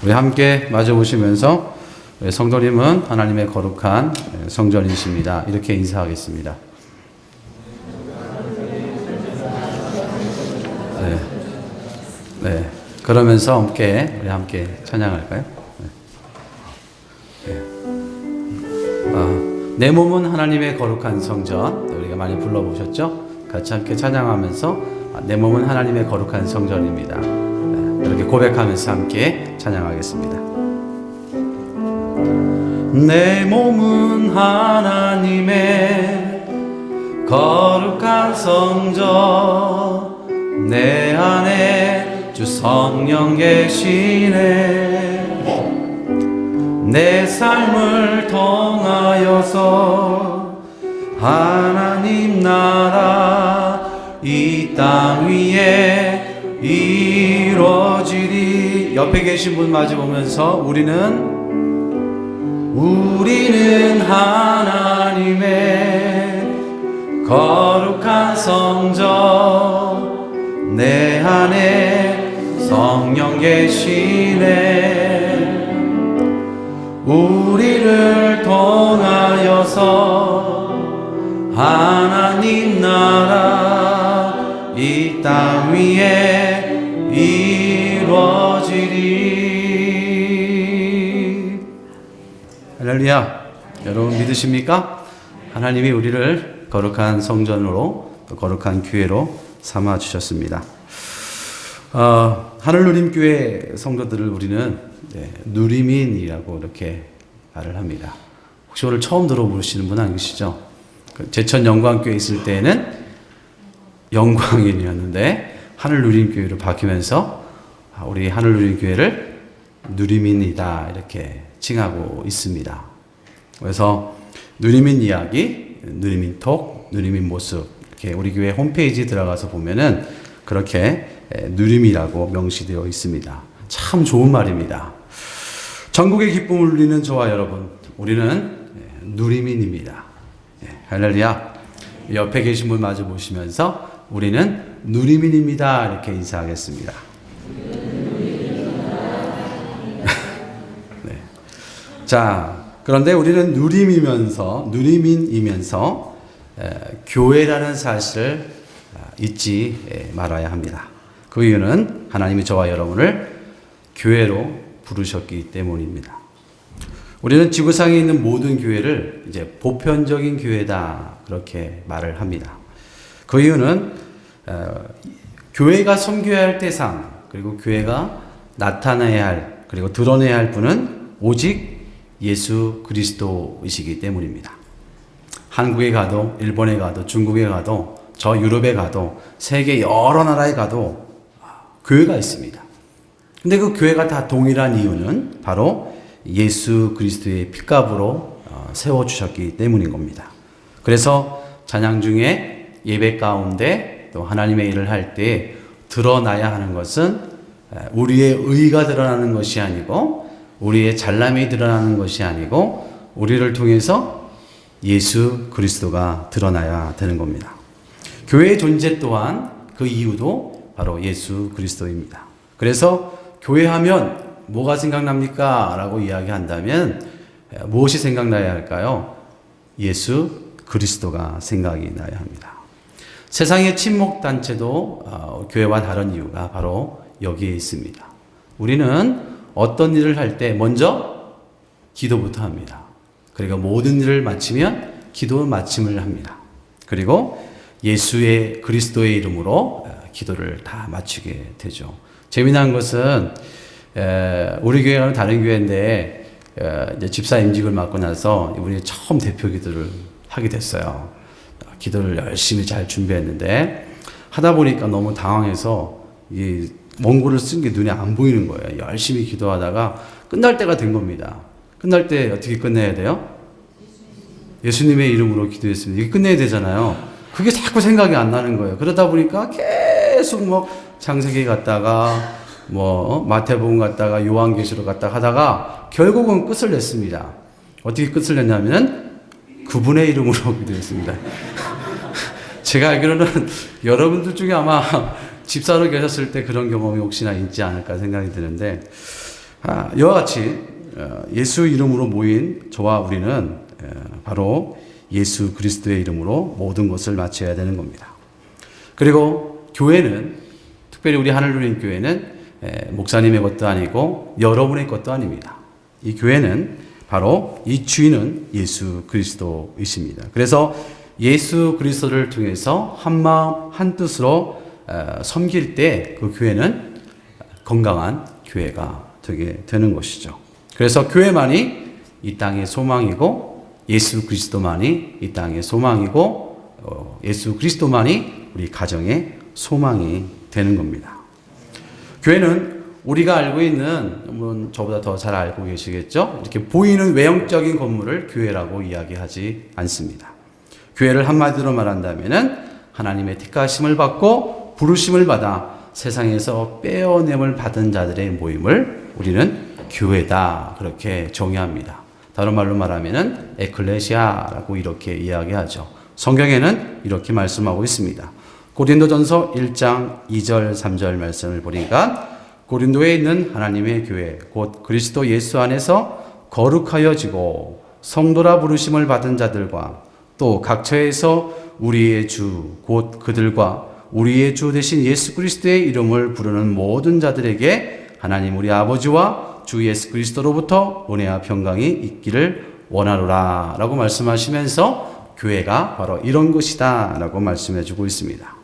우리 함께 마주 보시면서 성도님은 하나님의 거룩한 성전이십니다. 이렇게 인사하겠습니다. 네. 그러면서 우리 함께 찬양할까요? 네. 내 몸은 하나님의 거룩한 성전. 우리가 많이 불러보셨죠? 같이 함께 찬양하면서 내 몸은 하나님의 거룩한 성전입니다. 네. 이렇게 고백하면서 함께 찬양하겠습니다. 내 몸은 하나님의 거룩한 성전, 내 안에 주 성령 계시네. 내 삶을 통하여서 하나님 나라 이 땅 위에 이루어지리. 옆에 계신 분 마주 보면서 우리는 하나님의 거룩한 성전, 내 안에 성령 계시네. 우리를 통하여서 하나님 나라 이 땅 위에 이루어지리. 할렐루야. 여러분 믿으십니까? 하나님이 우리를 거룩한 성전으로, 거룩한 교회로 삼아 주셨습니다. 하늘누림교회 성도들을 우리는 누리민이라고 이렇게 말을 합니다. 혹시 오늘 처음 들어보시는 분 안 계시죠? 제천 영광교회 있을 때는 영광인이었는데 하늘누림교회로 바뀌면서 우리 하늘누림교회를 누리민이다 이렇게 칭하고 있습니다. 그래서 누리민 이야기, 누리민 톡, 누리민 모습, 이렇게 우리 교회 홈페이지 들어가서 보면은 그렇게 누림이라고 명시되어 있습니다. 참 좋은 말입니다. 전국의 기쁨을 누리는 저와 여러분, 우리는 누리민입니다. 할렐루야. 옆에 계신 분 마주 보시면서 우리는 누리민입니다 이렇게 인사하겠습니다. 네. 자, 그런데 우리는 누리민이면서 교회라는 사실을 잊지 말아야 합니다. 그 이유는 하나님이 저와 여러분을 교회로 부르셨기 때문입니다. 우리는 지구상에 있는 모든 교회를 이제 보편적인 교회다 그렇게 말을 합니다. 그 이유는 교회가 섬겨야 할 대상, 그리고 교회가 나타나야 할, 그리고 드러내야 할 분은 오직 예수 그리스도이시기 때문입니다. 한국에 가도, 일본에 가도, 중국에 가도, 저 유럽에 가도, 세계 여러 나라에 가도 교회가 있습니다. 근데 그 교회가 다 동일한 이유는 바로 예수 그리스도의 핏값으로 세워주셨기 때문인 겁니다. 그래서 찬양 중에 예배 가운데 또 하나님의 일을 할 때 드러나야 하는 것은 우리의 의가 드러나는 것이 아니고, 우리의 잘남이 드러나는 것이 아니고, 우리를 통해서 예수 그리스도가 드러나야 되는 겁니다. 교회의 존재 또한 그 이유도 바로 예수 그리스도입니다. 그래서 교회하면 뭐가 생각납니까? 라고 이야기한다면 무엇이 생각나야 할까요? 예수 그리스도가 생각이 나야 합니다. 세상의 친목단체도 교회와 다른 이유가 바로 여기에 있습니다. 우리는 어떤 일을 할 때 먼저 기도부터 합니다. 그리고 모든 일을 마치면 기도 마침을 합니다. 그리고 예수의 그리스도의 이름으로 기도를 다 마치게 되죠. 재미난 것은 우리 교회와는 다른 교회인데 이제 집사 임직을 맡고 나서 이분이 처음 대표 기도를 하게 됐어요. 기도를 열심히 잘 준비했는데 하다 보니까 너무 당황해서 이 원고를 쓴 게 눈에 안 보이는 거예요. 열심히 기도하다가 끝날 때가 된 겁니다. 끝날 때 어떻게 끝내야 돼요? 예수님의 이름으로 기도했습니다. 이게 끝내야 되잖아요. 그게 자꾸 생각이 안 나는 거예요. 그러다 보니까 계속 창세기 갔다가 마태복음 갔다가 요한계시록 갔다가 하다가 결국은 끝을 냈습니다. 어떻게 끝을 냈냐면 그분의 이름으로 기도했습니다. 제가 알기로는 여러분들 중에 아마 집사로 계셨을 때 그런 경험이 혹시나 있지 않을까 생각이 드는데, 이와 같이 예수 이름으로 모인 저와 우리는 바로 예수 그리스도의 이름으로 모든 것을 마쳐야 되는 겁니다. 그리고 교회는, 특별히 우리 하늘 누린 교회는 목사님의 것도 아니고 여러분의 것도 아닙니다. 이 교회는 바로 이 주인은 예수 그리스도이십니다. 그래서 예수 그리스도를 통해서 한 마음 한 뜻으로 섬길 때 그 교회는 건강한 교회가 되게 되는 것이죠. 그래서 교회만이 이 땅의 소망이고 예수 그리스도만이 이 땅의 소망이고 예수 그리스도만이 우리 가정의 소망이 되는 겁니다. 교회는 우리가 알고 있는, 물론 저보다 더 잘 알고 계시겠죠? 이렇게 보이는 외형적인 건물을 교회라고 이야기하지 않습니다. 교회를 한마디로 말한다면은 하나님의 택하심을 받고 부르심을 받아 세상에서 빼어냄을 받은 자들의 모임을 우리는 교회다, 그렇게 정의합니다. 다른 말로 말하면은 에클레시아라고 이렇게 이야기하죠. 성경에는 이렇게 말씀하고 있습니다. 고린도전서 1장 2절 3절 말씀을 보니까 고린도에 있는 하나님의 교회 곧 그리스도 예수 안에서 거룩하여지고 성도라 부르심을 받은 자들과 또 각처에서 우리의 주 곧 그들과 우리의 주 되신 예수 그리스도의 이름을 부르는 모든 자들에게 하나님 우리 아버지와 주 예수 그리스도로부터 은혜와 평강이 있기를 원하노라 라고 말씀하시면서 교회가 바로 이런 것이다 라고 말씀해 주고 있습니다.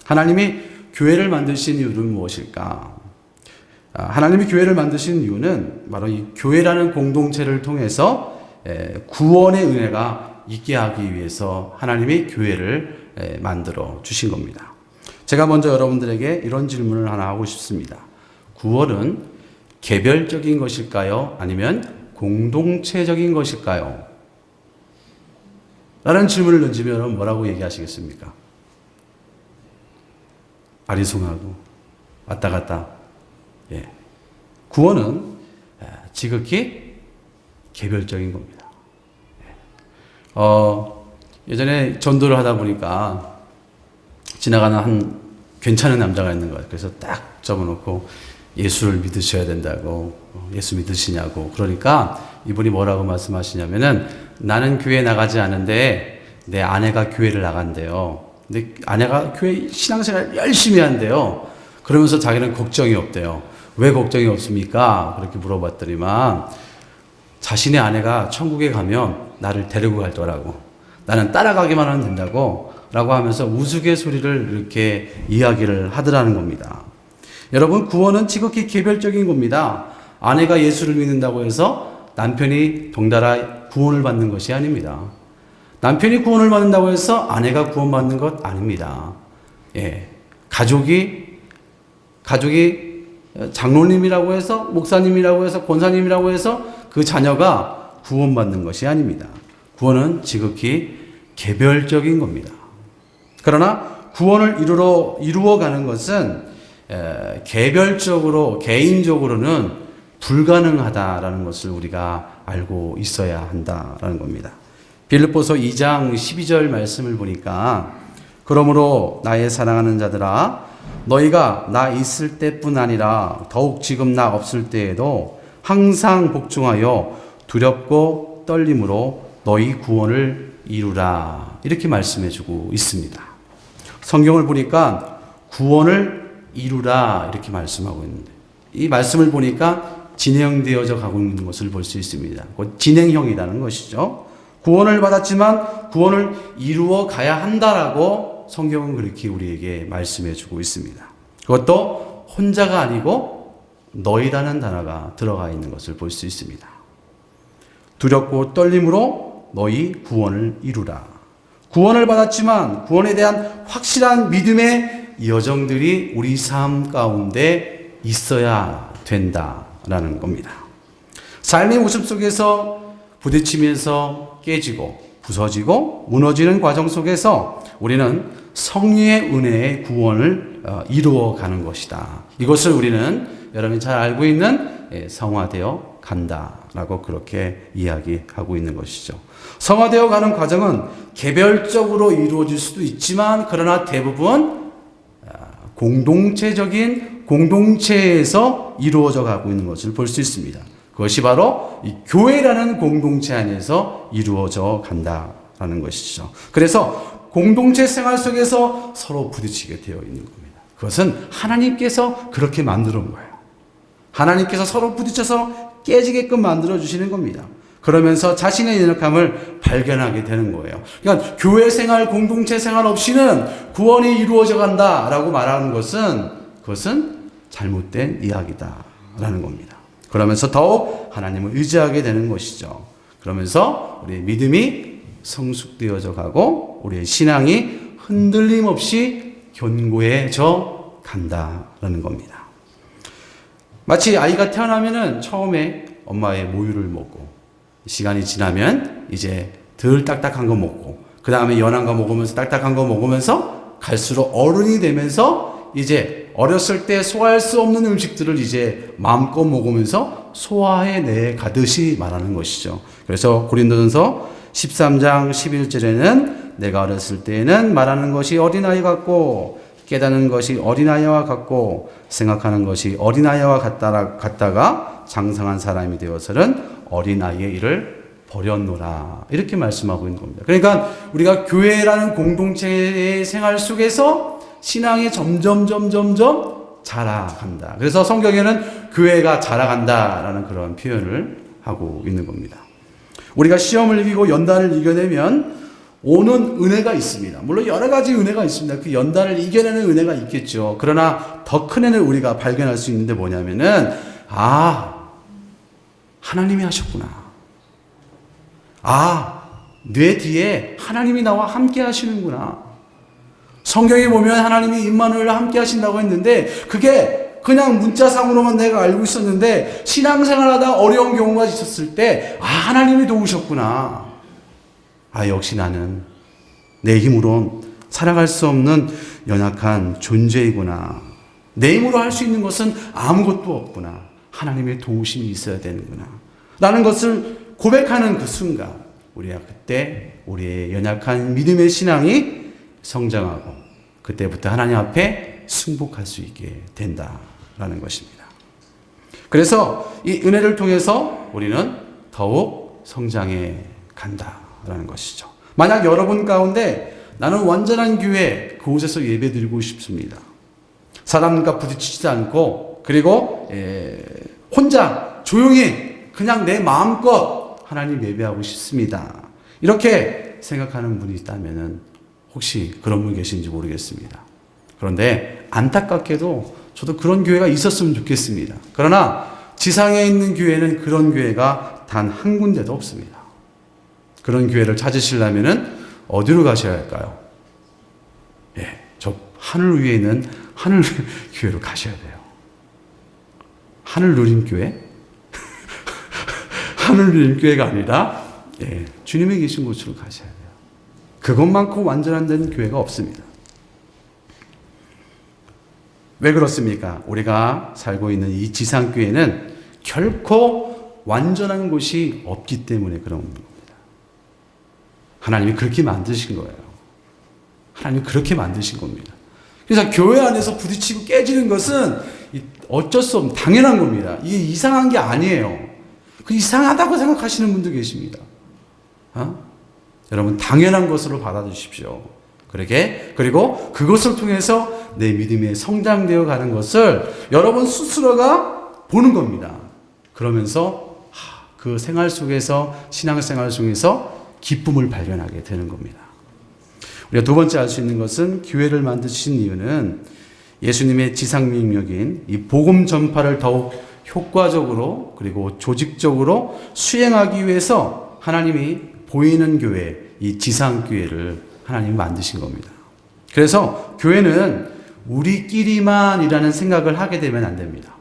하나님이 교회를 만드신 이유는 무엇일까? 하나님이 교회를 만드신 이유는 바로 이 교회라는 공동체를 통해서 구원의 은혜가 있게 하기 위해서 하나님이 교회를 만들어 주신 겁니다. 제가 먼저 여러분들에게 이런 질문을 하나 하고 싶습니다. 구원은 개별적인 것일까요? 아니면 공동체적인 것일까요? 라는 질문을 던지면 뭐라고 얘기하시겠습니까? 아리송하고 왔다 갔다. 구원은 지극히 개별적인 겁니다. 예전에 전도를 하다 보니까 지나가는 한 괜찮은 남자가 있는 거예요. 그래서 딱 적어놓고 예수를 믿으셔야 된다고, 예수 믿으시냐고. 그러니까 이분이 뭐라고 말씀하시냐면은 나는 교회 나가지 않은데 내 아내가 교회를 나간대요. 근데 아내가 교회 신앙생활 열심히 한대요. 그러면서 자기는 걱정이 없대요. 왜 걱정이 없습니까? 그렇게 물어봤더니만 자신의 아내가 천국에 가면 나를 데리고 갈 거라고, 나는 따라가기만 하면 된다고 라고 하면서 우스갯소리를 이렇게 이야기를 하더라는 겁니다. 여러분, 구원은 지극히 개별적인 겁니다. 아내가 예수를 믿는다고 해서 남편이 덩달아 구원을 받는 것이 아닙니다. 남편이 구원을 받는다고 해서 아내가 구원받는 것 아닙니다. 가족이 장로님이라고 해서, 목사님이라고 해서, 권사님이라고 해서 그 자녀가 구원받는 것이 아닙니다. 구원은 지극히 개별적인 겁니다. 그러나 구원을 이루어가는 것은 개별적으로, 개인적으로는 불가능하다라는 것을 우리가 알고 있어야 한다라는 겁니다. 빌립보서 2장 12절 말씀을 보니까 그러므로 나의 사랑하는 자들아 너희가 나 있을 때뿐 아니라 더욱 지금 나 없을 때에도 항상 복종하여 두렵고 떨림으로 너희 구원을 이루라 이렇게 말씀해 주고 있습니다. 성경을 보니까 구원을 이루라 이렇게 말씀하고 있는데 이 말씀을 보니까 진행되어져 가고 있는 것을 볼 수 있습니다. 곧 진행형이라는 것이죠. 구원을 받았지만 구원을 이루어 가야 한다라고 성경은 그렇게 우리에게 말씀해 주고 있습니다. 그것도 혼자가 아니고 너희라는 단어가 들어가 있는 것을 볼 수 있습니다. 두렵고 떨림으로 너희 구원을 이루라. 구원을 받았지만 구원에 대한 확실한 믿음의 여정들이 우리 삶 가운데 있어야 된다라는 겁니다. 삶의 모습 속에서 부딪히면서 깨지고 부서지고 무너지는 과정 속에서 우리는 성령의 은혜의 구원을 이루어가는 것이다. 이것을 우리는 여러분이 잘 알고 있는 성화되어 간다라고 그렇게 이야기하고 있는 것이죠. 성화되어 가는 과정은 개별적으로 이루어질 수도 있지만 그러나 대부분 공동체적인 공동체에서 이루어져 가고 있는 것을 볼 수 있습니다. 그것이 바로 이 교회라는 공동체 안에서 이루어져 간다라는 것이죠. 그래서 공동체 생활 속에서 서로 부딪히게 되어 있는 겁니다. 그것은 하나님께서 그렇게 만들어 놓은 거예요. 하나님께서 서로 부딪혀서 깨지게끔 만들어 주시는 겁니다. 그러면서 자신의 연약함을 발견하게 되는 거예요. 그러니까 교회 생활, 공동체 생활 없이는 구원이 이루어져 간다라고 말하는 것은 그것은 잘못된 이야기다라는 겁니다. 그러면서 더욱 하나님을 의지하게 되는 것이죠. 그러면서 우리의 믿음이 성숙되어져 가고 우리의 신앙이 흔들림 없이 견고해져 간다라는 겁니다. 마치 아이가 태어나면은 처음에 엄마의 모유를 먹고 시간이 지나면 이제 덜 딱딱한 거 먹고 그 다음에 연한 거 먹으면서 딱딱한 거 먹으면서 갈수록 어른이 되면서 이제 어렸을 때 소화할 수 없는 음식들을 이제 마음껏 먹으면서 소화해 가듯이 말하는 것이죠. 그래서 고린도전서 13장 11절에는 내가 어렸을 때에는 말하는 것이 어린아이 같고 깨닫는 것이 어린아이와 같고 생각하는 것이 어린아이와 같다가 장성한 사람이 되어서는 어린아이의 일을 버렸노라 이렇게 말씀하고 있는 겁니다. 그러니까 우리가 교회라는 공동체의 생활 속에서 신앙이 점점 자라간다. 그래서 성경에는 교회가 자라간다라는 그런 표현을 하고 있는 겁니다. 우리가 시험을 이기고 연단을 이겨내면 오는 은혜가 있습니다. 물론 여러 가지 은혜가 있습니다. 그 연단을 이겨내는 은혜가 있겠죠. 그러나 더 큰 은혜를 우리가 발견할 수 있는데 뭐냐면은 하나님이 하셨구나. 내 뒤에 하나님이 나와 함께 하시는구나. 성경에 보면 하나님이 임마누엘과 함께 하신다고 했는데 그게 그냥 문자상으로만 내가 알고 있었는데 신앙생활하다 어려운 경우가 있었을 때 하나님이 도우셨구나. 역시 나는 내 힘으론 살아갈 수 없는 연약한 존재이구나. 내 힘으로 할 수 있는 것은 아무것도 없구나. 하나님의 도우심이 있어야 되는구나. 라는 것을 고백하는 그 순간 우리가 그때 우리의 연약한 믿음의 신앙이 성장하고 그때부터 하나님 앞에 승복할 수 있게 된다라는 것입니다. 그래서 이 은혜를 통해서 우리는 더욱 성장해 간다라는 것이죠. 만약 여러분 가운데 나는 완전한 교회 그곳에서 예배드리고 싶습니다. 사람과 부딪히지 않고 그리고 혼자 조용히 그냥 내 마음껏 하나님 예배하고 싶습니다. 이렇게 생각하는 분이 있다면 혹시 그런 분 계신지 모르겠습니다. 그런데 안타깝게도 저도 그런 교회가 있었으면 좋겠습니다. 그러나 지상에 있는 교회는 그런 교회가 단 한 군데도 없습니다. 그런 교회를 찾으시려면 어디로 가셔야 할까요? 저 하늘 위에 있는 하늘 교회로 가셔야 돼요. 하늘 누림 교회? 하늘 누림 교회가 아니라 주님이 계신 곳으로 가셔야 돼요. 그것만큼 완전한 데는 교회가 없습니다. 왜 그렇습니까? 우리가 살고 있는 이 지상교회는 결코 완전한 곳이 없기 때문에 그런 겁니다. 하나님이 그렇게 만드신 거예요. 하나님이 그렇게 만드신 겁니다. 그래서 교회 안에서 부딪히고 깨지는 것은 어쩔 수 없는 당연한 겁니다. 이게 이상한 게 아니에요. 그 이상하다고 생각하시는 분도 계십니다. 여러분 당연한 것으로 받아주십시오. 그리고 그것을 통해서 내 믿음에 성장되어 가는 것을 여러분 스스로가 보는 겁니다. 그러면서 그 생활 속에서 신앙생활 속에서 기쁨을 발견하게 되는 겁니다. 우리가 두 번째 알 수 있는 것은 교회를 만드신 이유는 예수님의 지상 명령인 이 복음 전파를 더욱 효과적으로 그리고 조직적으로 수행하기 위해서 하나님이 보이는 교회, 이 지상교회를 하나님이 만드신 겁니다. 그래서 교회는 우리끼리만이라는 생각을 하게 되면 안 됩니다.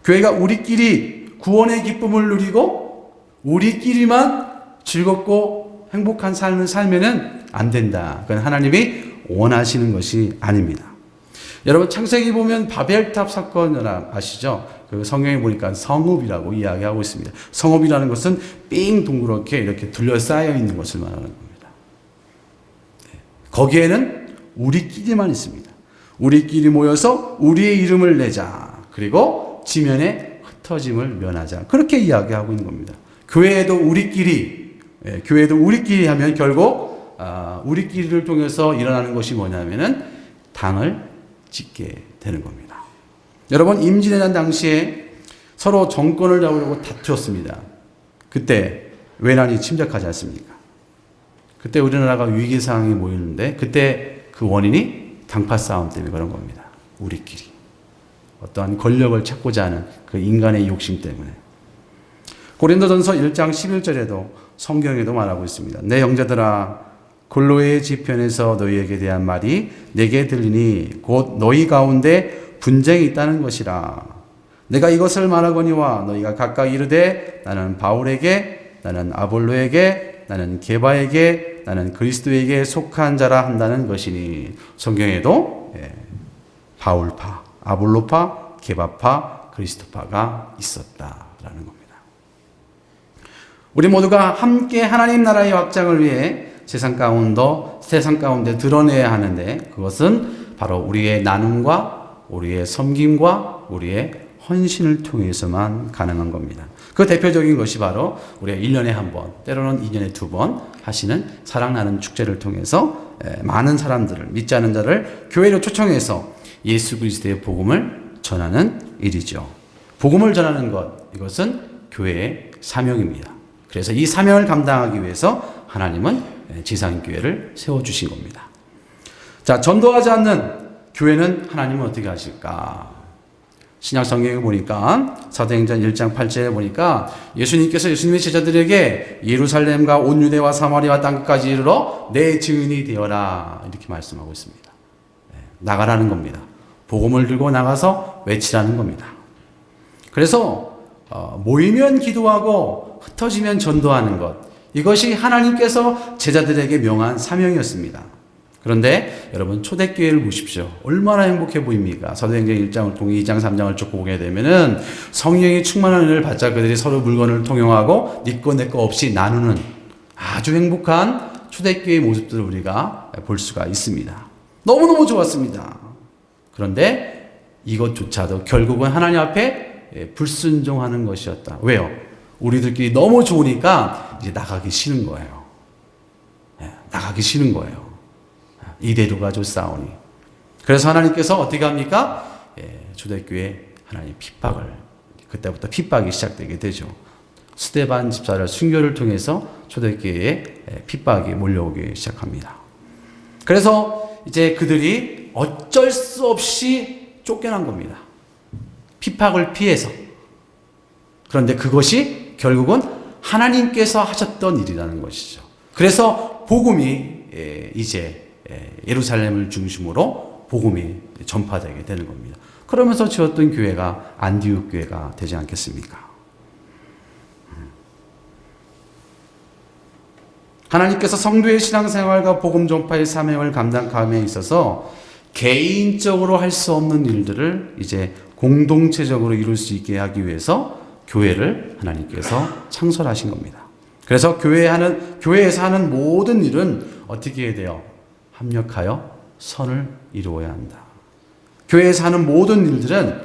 교회가 우리끼리 구원의 기쁨을 누리고 우리끼리만 즐겁고 행복한 삶을 살면은 안 된다. 그건 하나님이 원하시는 것이 아닙니다. 여러분 창세기 보면 바벨탑 사건 아시죠? 그 성경에 보니까 성읍이라고 이야기하고 있습니다. 성읍이라는 것은 삥 동그랗게 이렇게 둘러싸여 있는 것을 말하는 겁니다. 거기에는 우리끼리만 있습니다. 우리끼리 모여서 우리의 이름을 내자. 그리고 지면에 흩어짐을 면하자. 그렇게 이야기하고 있는 겁니다. 교회도 우리끼리 하면 결국 우리끼리를 통해서 일어나는 것이 뭐냐면은 당을 짓게 되는 겁니다. 여러분, 임진왜란 당시에 서로 정권을 잡으려고 다투었습니다. 그때 외란이 침략하지 않습니까? 그때 우리나라가 위기 상황이 모이는데 그때 그 원인이 당파 싸움 때문에 그런 겁니다. 우리끼리 어떠한 권력을 찾고자 하는 그 인간의 욕심 때문에. 고린도전서 1장 11절에도 성경에도 말하고 있습니다. 내 형제들아, 골로의 지편에서 너희에게 대한 말이 내게 들리니 곧 너희 가운데 분쟁이 있다는 것이라. 내가 이것을 말하거니와 너희가 각각 이르되 나는 바울에게, 나는 아볼로에게, 나는 게바에게, 나는 그리스도에게 속한 자라 한다는 것이니. 성경에도 바울파, 아볼로파, 게바파, 그리스도파가 있었다라는 겁니다. 우리 모두가 함께 하나님 나라의 확장을 위해 세상 가운데 드러내야 하는데, 그것은 바로 우리의 나눔과 우리의 섬김과 우리의 헌신을 통해서만 가능한 겁니다. 그 대표적인 것이 바로 우리가 1년에 한 번, 때로는 2년에 2번 하시는 사랑 나눔 축제를 통해서 많은 사람들을, 믿지 않는 자를 교회로 초청해서 예수 그리스도의 복음을 전하는 일이죠. 복음을 전하는 것, 이것은 교회의 사명입니다. 그래서 이 사명을 감당하기 위해서 하나님은 지상교회를 세워주신 겁니다. 자, 전도하지 않는 교회는 하나님은 어떻게 하실까? 신약 성경에 보니까 사도행전 1장 8절에 보니까 예수님께서 예수님의 제자들에게 예루살렘과 온 유대와 사마리아 땅끝까지 이르러 내 증인이 되어라, 이렇게 말씀하고 있습니다. 나가라는 겁니다. 복음을 들고 나가서 외치라는 겁니다. 그래서 모이면 기도하고 흩어지면 전도하는 것, 이것이 하나님께서 제자들에게 명한 사명이었습니다. 그런데 여러분, 초대교회를 보십시오. 얼마나 행복해 보입니까? 사도행전 1장을 통해 2장 3장을 쭉 보게 되면은 성령이 충만한 은혜를 받자 그들이 서로 물건을 통용하고 네 거 내 거 없이 나누는 아주 행복한 초대교회의 모습들을 우리가 볼 수가 있습니다. 너무너무 좋았습니다. 그런데 이것조차도 결국은 하나님 앞에 불순종하는 것이었다. 왜요? 우리들끼리 너무 좋으니까 이제 나가기 싫은 거예요. 나가기 싫은 거예요. 이대로 가지고 싸우니. 그래서 하나님께서 어떻게 합니까? 초대교회 하나님 핍박을, 그때부터 핍박이 시작되게 되죠. 스데반 집사를 순교를 통해서 초대교회에 핍박이 몰려오기 시작합니다. 그래서 이제 그들이 어쩔 수 없이 쫓겨난 겁니다. 핍박을 피해서. 그런데 그것이 결국은 하나님께서 하셨던 일이라는 것이죠. 그래서 복음이 이제 예루살렘을 중심으로 복음이 전파되게 되는 겁니다. 그러면서 지었던 교회가 안디옥 교회가 되지 않겠습니까? 하나님께서 성도의 신앙생활과 복음 전파의 사명을 감당함에 있어서 개인적으로 할 수 없는 일들을 이제 공동체적으로 이룰 수 있게 하기 위해서 교회를 하나님께서 창설하신 겁니다. 그래서 교회에서 하는 모든 일은 어떻게 해야 돼요? 합력하여 선을 이루어야 한다. 교회에서 하는 모든 일들은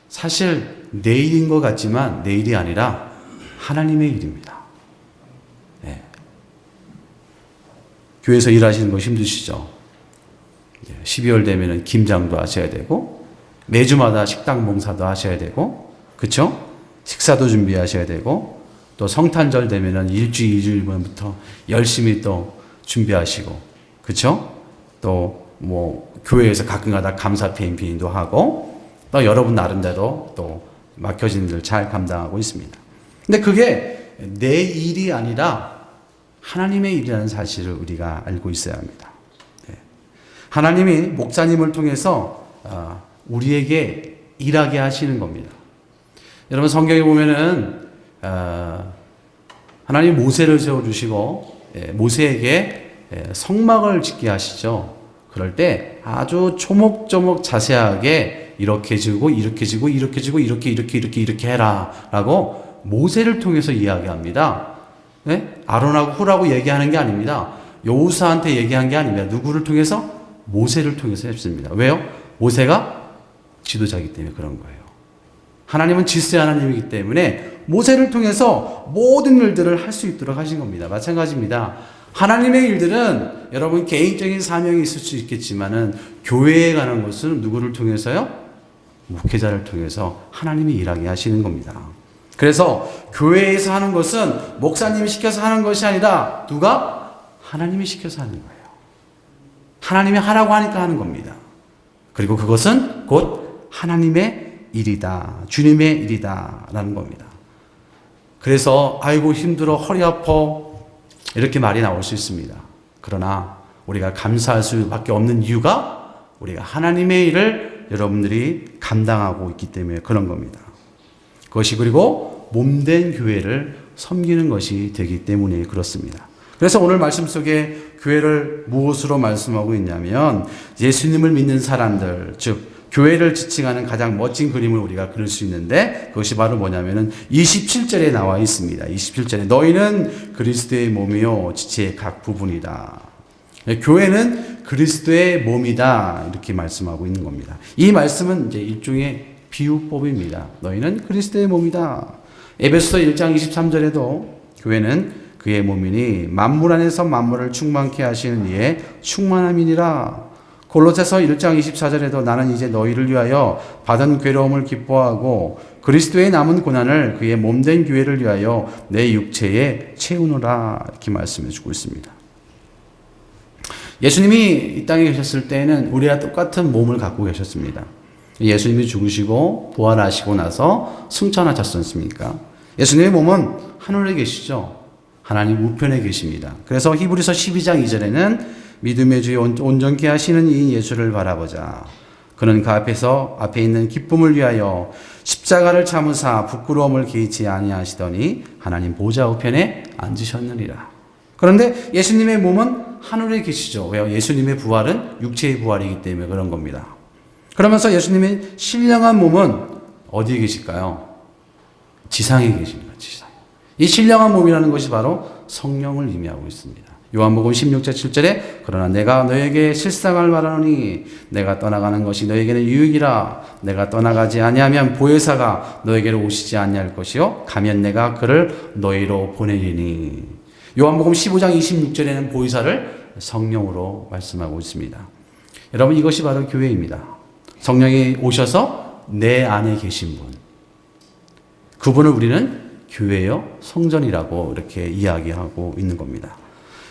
사실 내 일인 것 같지만 내 일이 아니라 하나님의 일입니다. 네. 교회에서 일하시는 거 힘드시죠? 12월 되면 김장도 하셔야 되고, 매주마다 식당 봉사도 하셔야 되고, 그쵸? 식사도 준비하셔야 되고, 또 성탄절 되면은 일주일 전부터 열심히 또 준비하시고, 그쵸? 또 교회에서 가끔가다 감사 캠페인도 하고, 또 여러분 나름대로 또 맡겨진 일 잘 감당하고 있습니다. 근데 그게 내 일이 아니라 하나님의 일이라는 사실을 우리가 알고 있어야 합니다. 하나님이 목사님을 통해서 우리에게 일하게 하시는 겁니다. 여러분, 성경에 보면은 하나님 모세를 세워주시고 모세에게 성막을 짓게 하시죠. 그럴 때 아주 조목조목 자세하게 이렇게 지고 이렇게 지고 이렇게 지고 이렇게 해라 라고 모세를 통해서 이야기합니다. 네? 아론하고 훌하고 얘기하는 게 아닙니다. 여호수아한테 얘기한 게 아닙니다. 누구를 통해서? 모세를 통해서 했습니다. 왜요? 모세가 지도자이기 때문에 그런 거예요. 하나님은 질서의 하나님이기 때문에 모세를 통해서 모든 일들을 할 수 있도록 하신 겁니다. 마찬가지입니다. 하나님의 일들은 여러분 개인적인 사명이 있을 수 있겠지만은 교회에 가는 것은 누구를 통해서요? 목회자를 통해서 하나님이 일하게 하시는 겁니다. 그래서 교회에서 하는 것은 목사님이 시켜서 하는 것이 아니라 누가? 하나님이 시켜서 하는 거예요. 하나님이 하라고 하니까 하는 겁니다. 그리고 그것은 곧 하나님의 일이다. 주님의 일이다. 라는 겁니다. 그래서 아이고 힘들어 허리 아파 이렇게 말이 나올 수 있습니다. 그러나 우리가 감사할 수밖에 없는 이유가 우리가 하나님의 일을 여러분들이 감당하고 있기 때문에 그런 겁니다. 그것이 그리고 몸된 교회를 섬기는 것이 되기 때문에 그렇습니다. 그래서 오늘 말씀 속에 교회를 무엇으로 말씀하고 있냐면 예수님을 믿는 사람들, 즉 교회를 지칭하는 가장 멋진 그림을 우리가 그릴 수 있는데 그것이 바로 뭐냐면은 27절에 나와 있습니다. 27절에 너희는 그리스도의 몸이요 지체의 각 부분이다. 교회는 그리스도의 몸이다. 이렇게 말씀하고 있는 겁니다. 이 말씀은 이제 일종의 비유법입니다. 너희는 그리스도의 몸이다. 에베소서 1장 23절에도 교회는 그의 몸이니 만물 안에서 만물을 충만케 하시는 이의 충만함이니라. 골로새서 1장 24절에도 나는 이제 너희를 위하여 받은 괴로움을 기뻐하고 그리스도의 남은 고난을 그의 몸된 교회를 위하여 내 육체에 채우노라. 이렇게 말씀해 주고 있습니다. 예수님이 이 땅에 계셨을 때에는 우리와 똑같은 몸을 갖고 계셨습니다. 예수님이 죽으시고 부활하시고 나서 승천하셨지 않습니까? 예수님의 몸은 하늘에 계시죠. 하나님 우편에 계십니다. 그래서 히브리서 12장 2절에는 믿음의 주에 온전케 하시는 이 예수를 바라보자. 그는 그 앞에 있는 기쁨을 위하여 십자가를 참으사 부끄러움을 개의치 아니하시더니 하나님 보좌 우편에 앉으셨느니라. 그런데 예수님의 몸은 하늘에 계시죠. 왜요? 예수님의 부활은 육체의 부활이기 때문에 그런 겁니다. 그러면서 예수님의 신령한 몸은 어디에 계실까요? 지상에 계십니다. 지상. 이 신령한 몸이라는 것이 바로 성령을 의미하고 있습니다. 요한복음 16장 7절에 그러나 내가 너에게 실상을 말하노니 내가 떠나가는 것이 너에게는 유익이라. 내가 떠나가지 아니하면 보혜사가 너에게로 오시지 아니할 것이요 가면 내가 그를 너희로 보내리니. 요한복음 15장 26절에는 보혜사를 성령으로 말씀하고 있습니다. 여러분 이것이 바로 교회입니다. 성령이 오셔서 내 안에 계신 분, 그분을 우리는 교회요 성전이라고 이렇게 이야기하고 있는 겁니다.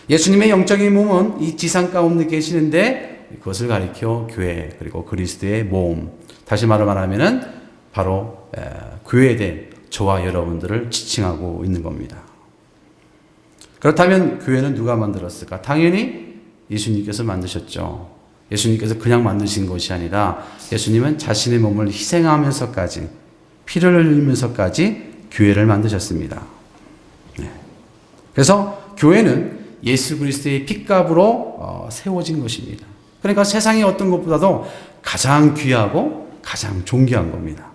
예수님의 영적인 몸은 이 지상 가운데 계시는데 그것을 가리켜 교회 그리고 그리스도의 몸, 다시 말하면은 바로 교회된 저와 여러분들을 지칭하고 있는 겁니다. 그렇다면 교회는 누가 만들었을까? 당연히 예수님께서 만드셨죠. 예수님께서 그냥 만드신 것이 아니라 예수님은 자신의 몸을 희생하면서까지 피를 흘리면서까지 교회를 만드셨습니다. 네. 그래서 교회는 예수 그리스도의 핏값으로 세워진 것입니다. 그러니까 세상의 어떤 것보다도 가장 귀하고 가장 존귀한 겁니다.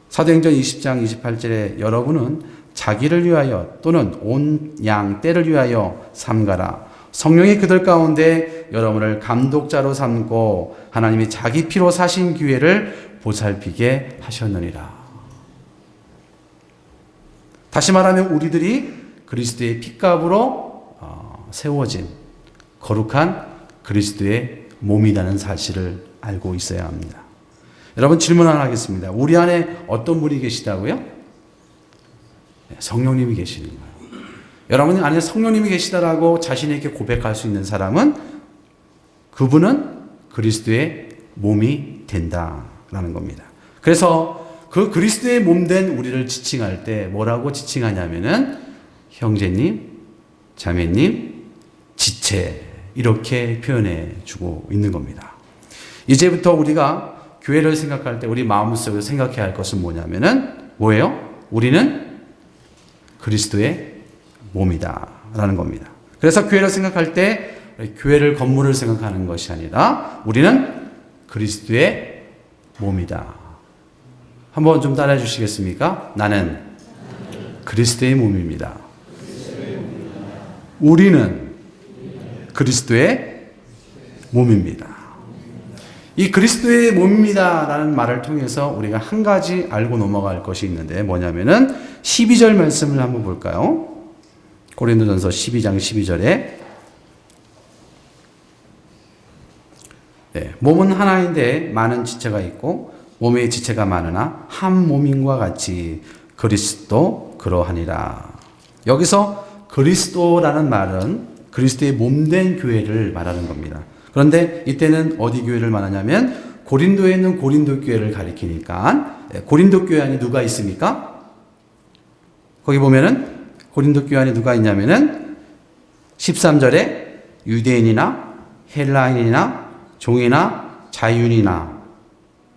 사도행전 20장 28절에 여러분은 자기를 위하여 또는 온 양 떼를 위하여 삼가라. 성령이 그들 가운데 여러분을 감독자로 삼고 하나님이 자기 피로 사신 교회를 보살피게 하셨느니라. 다시 말하면 우리들이 그리스도의 핏값으로 세워진 거룩한 그리스도의 몸이라는 사실을 알고 있어야 합니다. 여러분 질문 하나 하겠습니다. 우리 안에 어떤 분이 계시다고요? 성령님이 계시는 거예요. 여러분 안에 성령님이 계시다라고 자신에게 고백할 수 있는 사람은 그분은 그리스도의 몸이 된다라는 겁니다. 그래서 그 그리스도의 몸된 우리를 지칭할 때 뭐라고 지칭하냐면은 형제님, 자매님, 지체 이렇게 표현해 주고 있는 겁니다. 이제부터 우리가 교회를 생각할 때 우리 마음속에 생각해야 할 것은 뭐냐면은 뭐예요? 우리는 그리스도의 몸이다 라는 겁니다. 그래서 교회를 생각할 때 교회를 건물을 생각하는 것이 아니라 우리는 그리스도의 몸이다. 한번 좀 따라해 주시겠습니까? 나는 그리스도의 몸입니다. 우리는 그리스도의 몸입니다. 이 그리스도의 몸입니다라는 말을 통해서 우리가 한 가지 알고 넘어갈 것이 있는데 뭐냐면은 12절 말씀을 한번 볼까요? 고린도전서 12장 12절에 몸은 하나인데 많은 지체가 있고 몸의 지체가 많으나 한 몸인과 같이 그리스도 그러하니라. 여기서 그리스도라는 말은 그리스도의 몸된 교회를 말하는 겁니다. 그런데 이때는 어디 교회를 말하냐면 고린도에 있는 고린도 교회를 가리키니까 고린도 교회 안에 누가 있습니까? 거기 보면은 고린도 교회 안에 누가 있냐면은 13절에 유대인이나 헬라인이나 종이나 자유인이나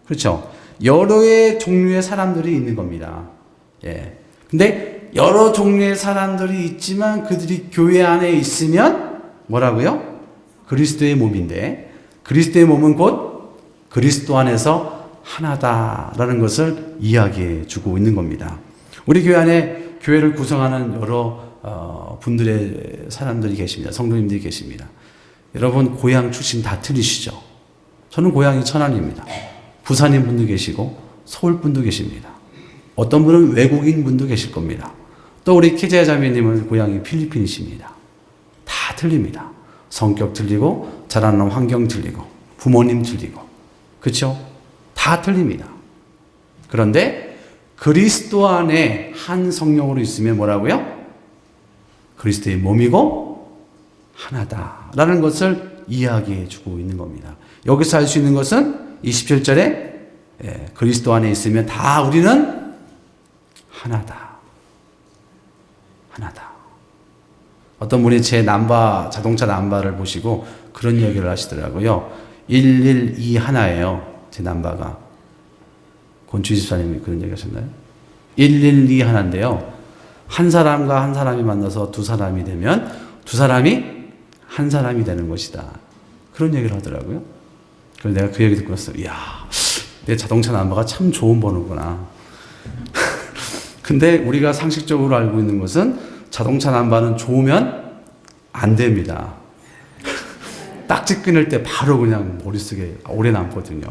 그렇죠. 여러의 종류의 사람들이 있는 겁니다. 근데 여러 종류의 사람들이 있지만 그들이 교회 안에 있으면 뭐라고요? 그리스도의 몸인데 그리스도의 몸은 곧 그리스도 안에서 하나다라는 것을 이야기해 주고 있는 겁니다. 우리 교회 안에 교회를 구성하는 여러 분들의 사람들이 계십니다. 성도님들이 계십니다. 여러분 고향 출신 다 틀리시죠? 저는 고향이 천안입니다. 부산인 분도 계시고 서울 분도 계십니다. 어떤 분은 외국인 분도 계실 겁니다. 또 우리 키제야 자매님은 고향이 필리핀이십니다. 다 틀립니다. 성격 틀리고 자라는 환경 틀리고 부모님 틀리고 그렇죠? 다 틀립니다. 그런데 그리스도 안에 한 성령으로 있으면 뭐라고요? 그리스도의 몸이고 하나다라는 것을 이야기해 주고 있는 겁니다. 여기서 알 수 있는 것은 27절에 그리스도 안에 있으면 다 우리는 하나다. 하나다. 어떤 분이 제 자동차 남바를 보시고 그런 얘기를 하시더라고요. 112 하나예요. 제 남바가. 권추 집사님이 그런 얘기 하셨나요? 112 하나인데요. 한 사람과 한 사람이 만나서 두 사람이 되면 두 사람이 한 사람이 되는 것이다. 그런 얘기를 하더라고요. 그래서 내가 그 얘기 듣고 났어요. 이야, 내 자동차 남바가 참 좋은 번호구나. 근데 우리가 상식적으로 알고 있는 것은 자동차 남바는 좋으면 안 됩니다. 딱지 끊을 때 바로 그냥 머릿속에 오래 남거든요.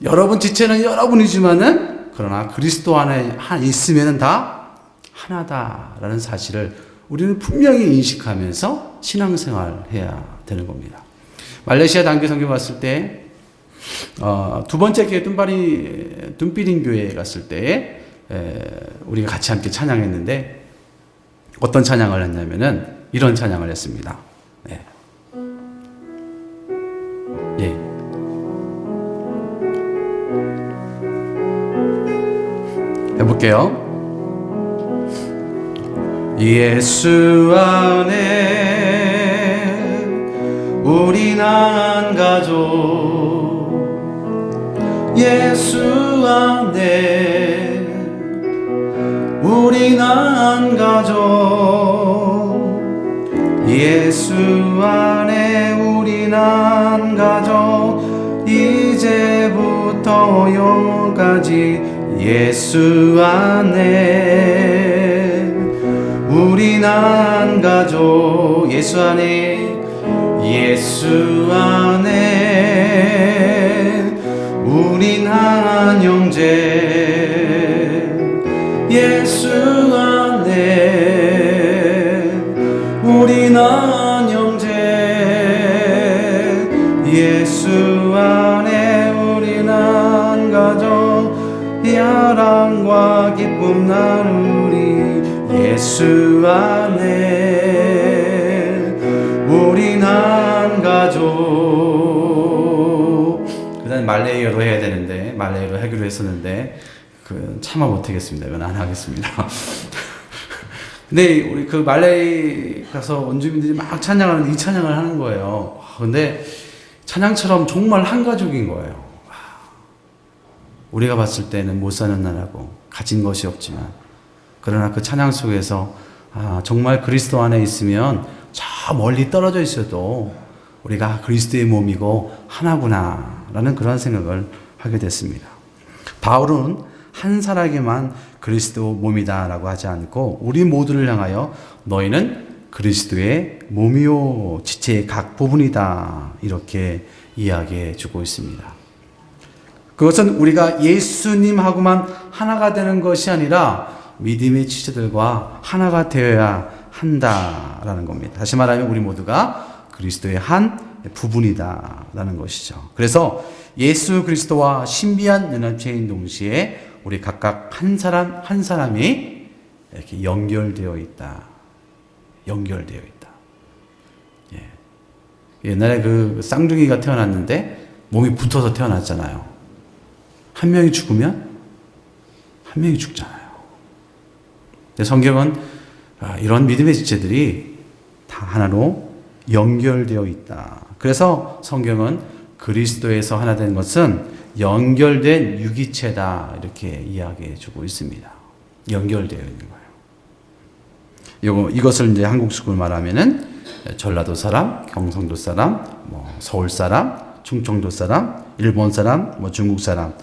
여러분 지체는 여러분이지만은 그러나 그리스도 안에 있으면 다 하나다라는 사실을 우리는 분명히 인식하면서 신앙생활 해야 되는 겁니다. 말레이시아 단기 선교 갔을 때 두 번째 교회 둠피린 교회에 갔을 때 우리가 같이 함께 찬양했는데 어떤 찬양을 했냐면은 이런 찬양을 했습니다. 해볼게요. 예수 안에 우린 한 가족 예수 안에 우린 한 가족 예수 안에 우린 한 가족 이제부터 영원까지 예수 안에 우린 한 가족 예수 안에 우린 한 형제 예수 안에 우린 한 형제 예수 안에 우린 한 가족 사랑과 기쁨 나누리 예수 안에 우린 한 가족. 그 다음에 말레이어로 해야 되는데 말레이어로 하기로 했었는데 차마 못하겠습니다. 이건 안 하겠습니다. 근데 우리 그 말레이 가서 원주민들이 막 찬양하는데 이 찬양을 하는 거예요. 근데 찬양처럼 정말 한 가족인 거예요. 우리가 봤을 때는 못 사는 나라고 가진 것이 없지만 그러나 그 찬양 속에서 정말 그리스도 안에 있으면 저 멀리 떨어져 있어도 우리가 그리스도의 몸이고 하나구나 라는 그런 생각을 하게 됐습니다. 바울은 한 사람에게만 그리스도 몸이다 라고 하지 않고 우리 모두를 향하여 너희는 그리스도의 몸이요 지체의 각 부분이다 이렇게 이야기해 주고 있습니다. 그것은 우리가 예수님하고만 하나가 되는 것이 아니라 믿음의 지체들과 하나가 되어야 한다라는 겁니다. 다시 말하면 우리 모두가 그리스도의 한 부분이다라는 것이죠. 그래서 예수 그리스도와 신비한 연합체인 동시에 우리 각각 한 사람 한 사람이 이렇게 연결되어 있다. 연결되어 있다. 예. 옛날에 그 쌍둥이가 태어났는데 몸이 붙어서 태어났잖아요. 한 명이 죽으면 한 명이 죽잖아요. 성경은 이런 믿음의 지체들이 다 하나로 연결되어 있다. 그래서 성경은 그리스도에서 하나 된 것은 연결된 유기체다 이렇게 이야기해 주고 있습니다. 연결되어 있는 거예요. 이것을 이제 한국식으로 말하면은 전라도 사람, 경상도 사람, 서울 사람, 충청도 사람, 일본 사람, 중국 사람,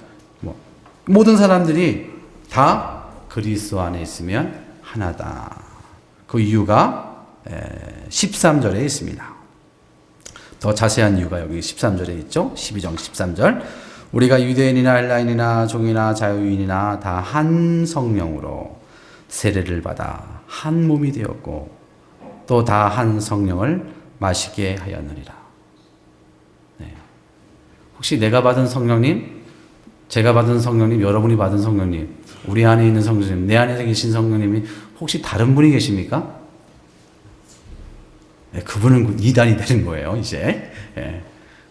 모든 사람들이 다 그리스도 안에 있으면 하나다. 그 이유가 13절에 있습니다. 더 자세한 이유가 여기 13절에 있죠. 12장 13절. 우리가 유대인이나 헬라인이나 종이나 자유인이나 다 한 성령으로 세례를 받아 한 몸이 되었고 또 다 한 성령을 마시게 하였느니라. 네. 혹시 내가 받은 성령님, 제가 받은 성령님, 여러분이 받은 성령님, 우리 안에 있는 성령님, 내 안에 계신 성령님이 혹시 다른 분이 계십니까? 네, 그분은 이단이 되는 거예요, 이제. 네,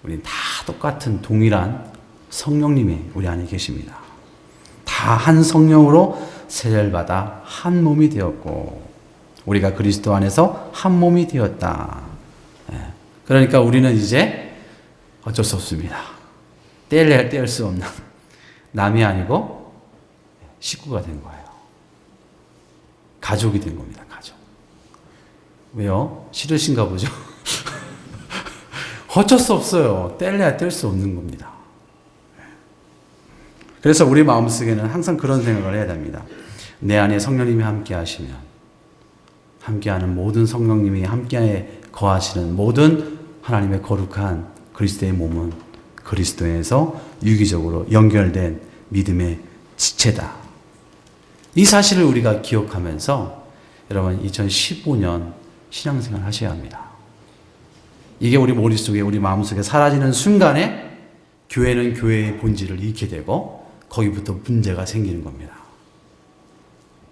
우리는 다 똑같은 동일한 성령님이 우리 안에 계십니다. 다 한 성령으로 세례를 받아 한 몸이 되었고, 우리가 그리스도 안에서 한 몸이 되었다. 네, 그러니까 우리는 이제 어쩔 수 없습니다. 뗄 수 없는 남이 아니고 식구가 된 거예요. 가족이 된 겁니다. 가족. 왜요? 싫으신가 보죠? 어쩔 수 없어요. 뗄래야 뗄 수 없는 겁니다. 그래서 우리 마음속에는 항상 그런 생각을 해야 됩니다. 내 안에 성령님이 함께 하시면, 함께하는 모든 성령님이 함께 거하시는 모든 하나님의 거룩한 그리스도의 몸은 그리스도에서 유기적으로 연결된 믿음의 지체다. 이 사실을 우리가 기억하면서 여러분 2015년 신앙생활 하셔야 합니다. 이게 우리 머릿속에, 우리 마음속에 사라지는 순간에 교회는 교회의 본질을 잃게 되고 거기부터 문제가 생기는 겁니다.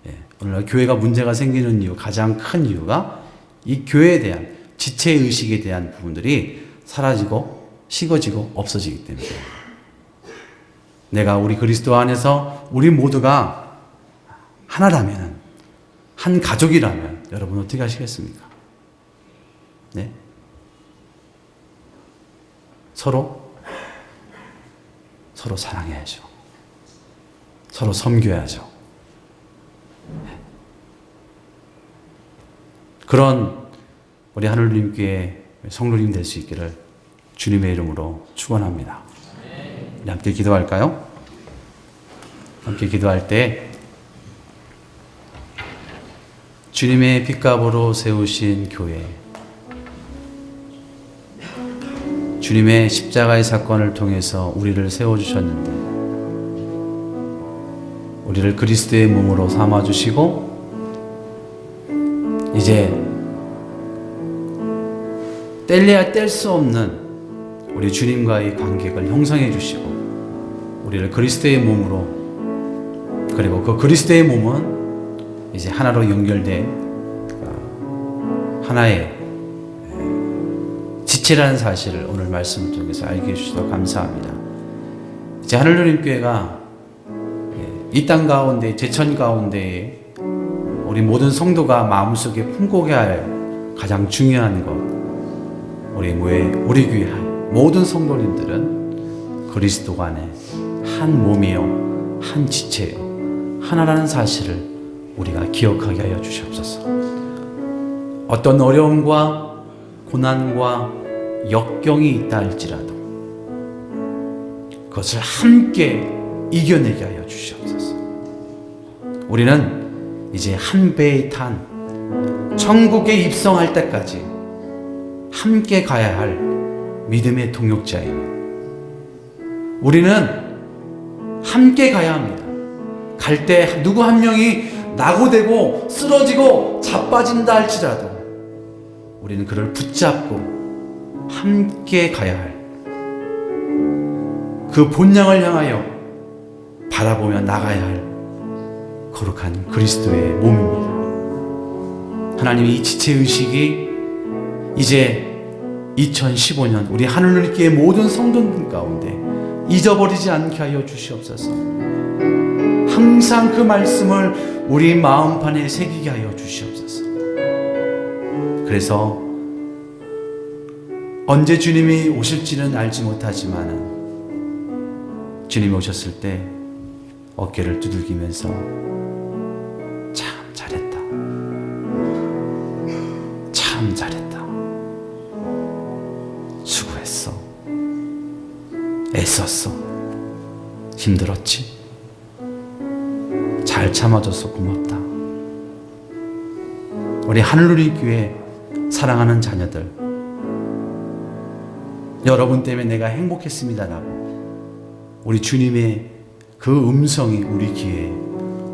예, 오늘날 교회가 문제가 생기는 이유, 가장 큰 이유가 이 교회에 대한 지체의식에 대한 부분들이 사라지고 식어지고 없어지기 때문에, 내가 우리 그리스도 안에서 우리 모두가 하나라면, 한 가족이라면 여러분 어떻게 하시겠습니까? 네? 서로 사랑해야죠. 서로 섬겨야죠. 네. 그런 우리 하늘님께 성도님 될 수 있기를 주님의 이름으로 축원합니다. 우리 함께 기도할까요? 함께 기도할 때 주님의 핏값으로 세우신 교회, 주님의 십자가의 사건을 통해서 우리를 세워주셨는데 우리를 그리스도의 몸으로 삼아주시고 이제 뗄래야 뗄 수 없는 우리 주님과의 관계를 형성해 주시고 우리를 그리스도의 몸으로, 그리고 그 그리스도의 몸은 이제 하나로 연결된 하나의 지체라는 사실을 오늘 말씀을 통해서 알게 해주셔서 감사합니다. 이제 하늘누림교회가 이 땅 가운데, 제천 가운데에 우리 모든 성도가 마음속에 품고게 할 가장 중요한 것, 우리 교회 모든 성도님들은 그리스도 안에 한 몸이요, 한 지체요, 하나라는 사실을 우리가 기억하게 하여 주시옵소서. 어떤 어려움과 고난과 역경이 있다 할지라도 그것을 함께 이겨내게 하여 주시옵소서. 우리는 이제 한 배에 탄 천국에 입성할 때까지 함께 가야 할 믿음의 동역자예요. 우리는 함께 가야 합니다. 갈 때 누구 한 명이 낙오되고 쓰러지고 자빠진다 할지라도 우리는 그를 붙잡고 함께 가야 할 그 본향을 향하여 바라보며 나가야 할 거룩한 그리스도의 몸입니다. 하나님이 이 지체의식이 이제 2015년 우리 하늘누리교회 모든 성도들 가운데 잊어버리지 않게 하여 주시옵소서. 항상 그 말씀을 우리 마음판에 새기게 하여 주시옵소서. 그래서 언제 주님이 오실지는 알지 못하지만 주님이 오셨을 때 어깨를 두들기면서 참 잘했다. 참 잘했다. 수고했어. 애썼어. 힘들었지? 잘 참아줘서 고맙다. 우리 하늘누리교회 사랑하는 자녀들, 여러분 때문에 내가 행복했습니다라고 우리 주님의 그 음성이 우리 귀에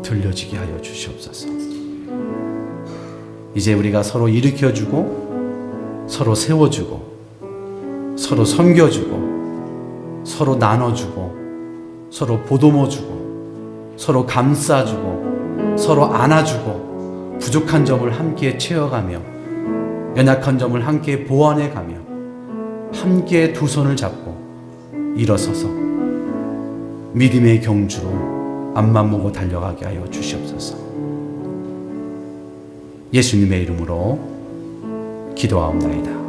들려지게 하여 주시옵소서. 이제 우리가 서로 일으켜주고 서로 세워주고 서로 섬겨주고 서로 나눠주고 서로 보듬어주고 서로 감싸주고 서로 안아주고 부족한 점을 함께 채워가며 연약한 점을 함께 보완해가며 함께 두 손을 잡고 일어서서 믿음의 경주로 앞만 보고 달려가게 하여 주시옵소서. 예수님의 이름으로 기도하옵나이다.